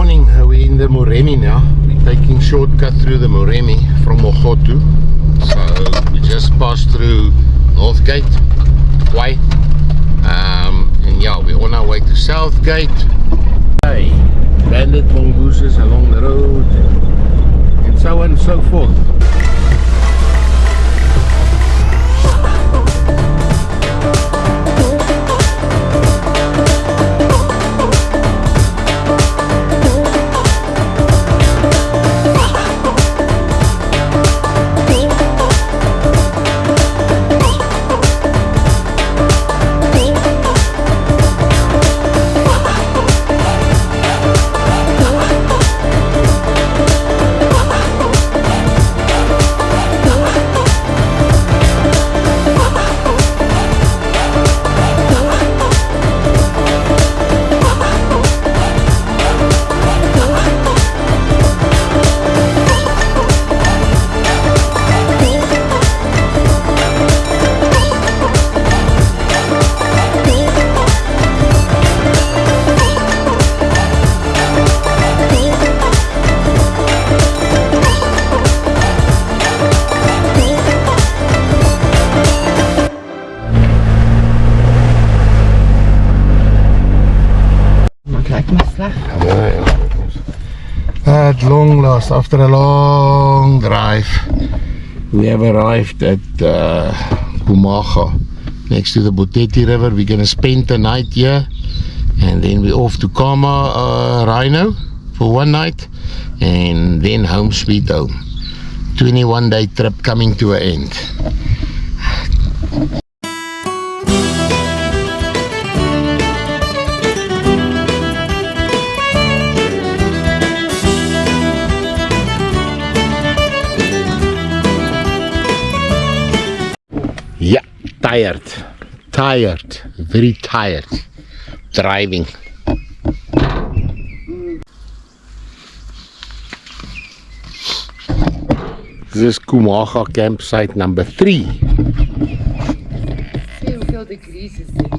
morning, we're in the Moremi now. We're taking shortcut through the Moremi from Mogotu. So we just passed through Northgate, Kwai, and yeah, we're on our way to Southgate. Hey, banded mongooses along the road, and so on and so forth. At long last, after a long drive, we have arrived at Kumaga, next to the Boteti River. We're going to spend the night here, and then we're off to Kama Rhino for one night, and then home sweet home. 21-day trip coming to an end. Yeah, tired, very tired driving. This is Kumaga campsite number 3. See hoeveel degrees is dit?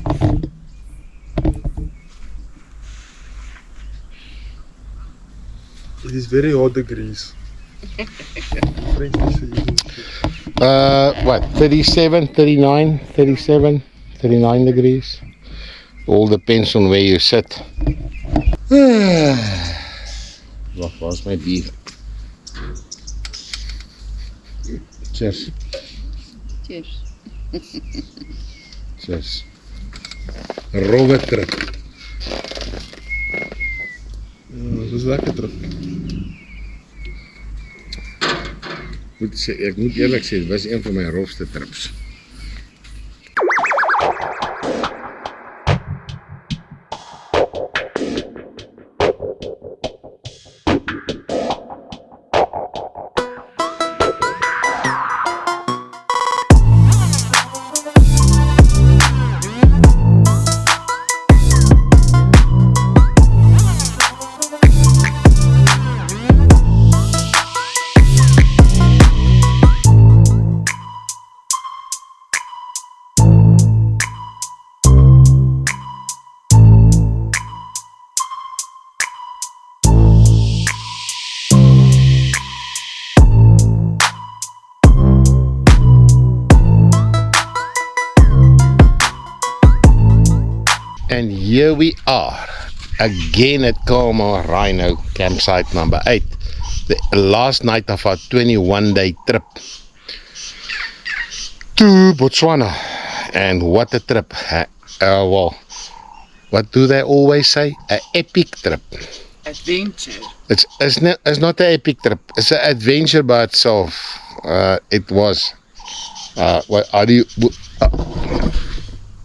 It is very hot degrees. What, 37, 39, 37, 39 degrees. All depends on where you sit. What was my beer? Cheers. Cheers. Cheers. Rowwe trip. Dit is lekker terug. Ek moet eerlijk sê, dit was een van my rofste trips. And here we are again at Kama Rhino campsite number 8, the last night of our 21-day trip to Botswana. And what a trip. Well, what do they always say? An epic trip. Adventure. It's not an epic trip, it's an adventure by itself. It was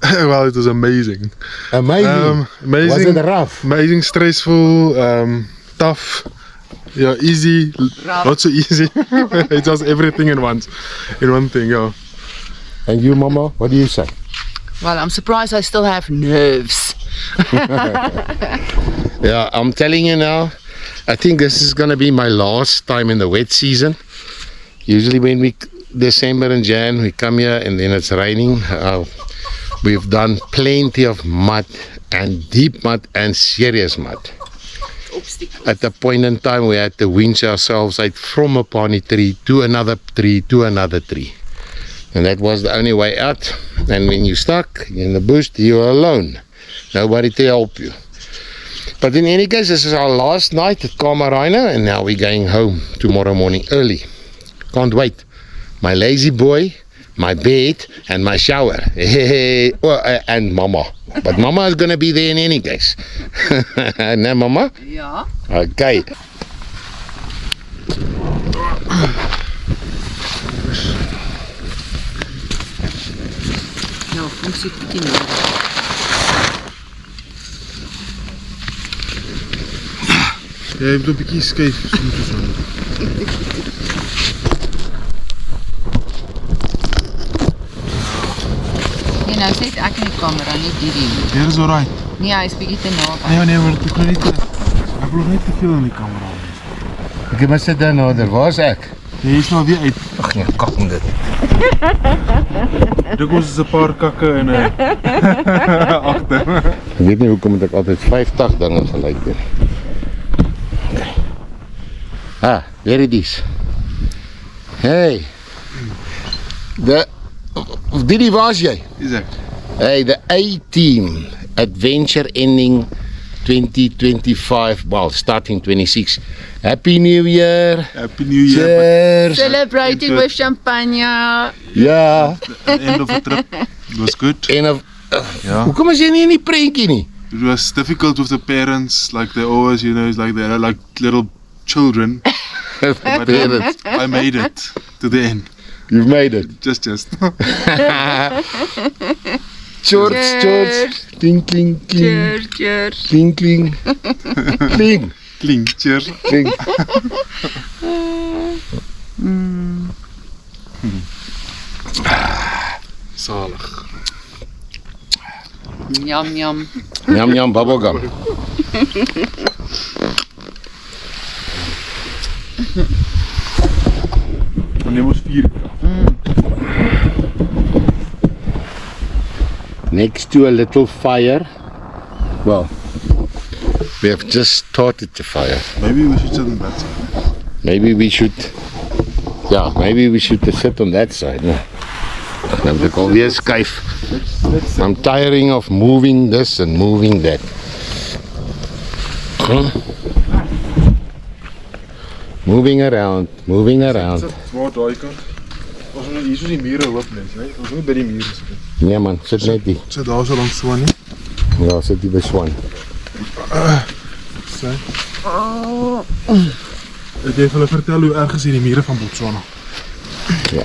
Well, it was amazing. Amazing. Amazing. Was it rough? Amazing, stressful, tough, yeah, easy, Rough. not so easy. It was everything in one thing, yeah. And you, Mama, what do you say? Well, I'm surprised I still have nerves. Yeah, I'm telling you now, I think this is going to be my last time in the wet season. Usually when December and Jan, we come here and then it's raining. We've done plenty of mud and deep mud and serious mud. obstacles. At a point in time, we had to winch ourselves out from a piney tree to another tree to another tree. And that was the only way out. And when you're stuck in the bush, you're alone. Nobody to help you. But in any case, this is our last night at Kamarina, and now we're going home tomorrow morning early. Can't wait. My lazy boy, my bed, and my shower. And Mama. But Mama is going to be there in any case. No, Mama? Ja. Okay. Nou, kom sit bietjie neer. Jy het 'n bietjie skuif soos so. Nee, nou sit ek in die kamera, nie hierdie nie. Hier is alright. Nee, hy is bietjie te naby. Nee, maar ek wil niet. Ek wil net te veel in die kamera wees. Okay, maar sit dan nader. Waar is ek? Jy is nou weer uit. Ag nee, kak om dit. Dit was 'n paar kakke en 'n agter. Ek weet nie hoekom het ek altyd 50 dinge gelyk het. Okay. Ah, there it is. Hey. Didi, waar is jy? Is ek? Hey, the A-team adventure ending 2025, well, starting 26. Happy New Year. Happy New Year. Cheers. Celebrating with champagne. Ja. The end of the trip was good. En Ja. hoekom is jy nie in die prentjie nie? It was difficult with the parents, like they always, you know, it's like they're like little children. Parents. I made it to the end. You've made it. Just. George, Cheers. George. Kling, kling, kling. Cheers, cheers. Kling, kling. Kling, Kling, cheers. kling. Zalig. Yum, yum. Yum, yum, bubblegum. Wanneer was 4? Next to a little fire. Well, we have just started the fire. Maybe we should sit on that side. Maybe we should, yeah, maybe we should sit on that side. No? Dan moet ek alweer skuif. I'm tiring of moving this and moving that. Huh? Moving around, moving around. Sit waar daai kant. Ons moet hier so die mure loop net, né? Ons moet by die mure sit. Nee man, sit net die. Sit daar so langs so nie. Ja, sit die by Swan. Sê. Ek het hulle vertel hoe erg is hierdie mure van Botswana.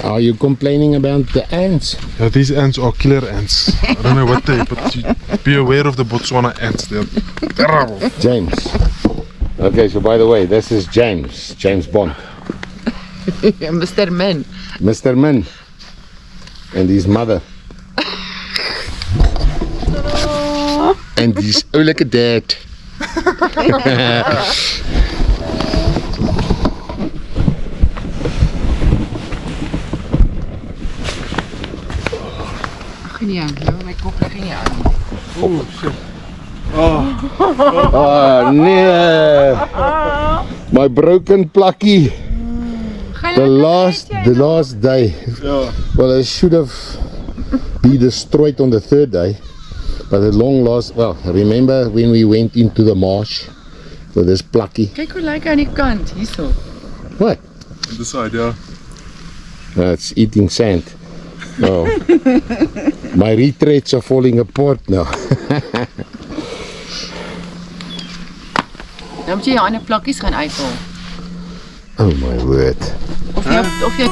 Are you complaining about the ants? Yeah, these ants are killer ants. I don't know what they, but be aware of the Botswana ants. They're terrible. James. Okay, so by the way, this is James Bond. Mr. Min. Mr. Min. And his mother. And his oulike dad. Ag nee, nou my kop lig nie aan. Oh shit. Oh nee. My broken plucky. The last day. Ja. Well, it should have been destroyed on the third day. But at long last, well, remember when we went into the marsh with this plucky? Kyk hoe lyk hy aan die kant hierso. What? On the side, ja. It's eating sand. Oh. My retreats are falling apart now. Nou moet jy jou ander plakkies gaan uithaal. Oh my word. Of jy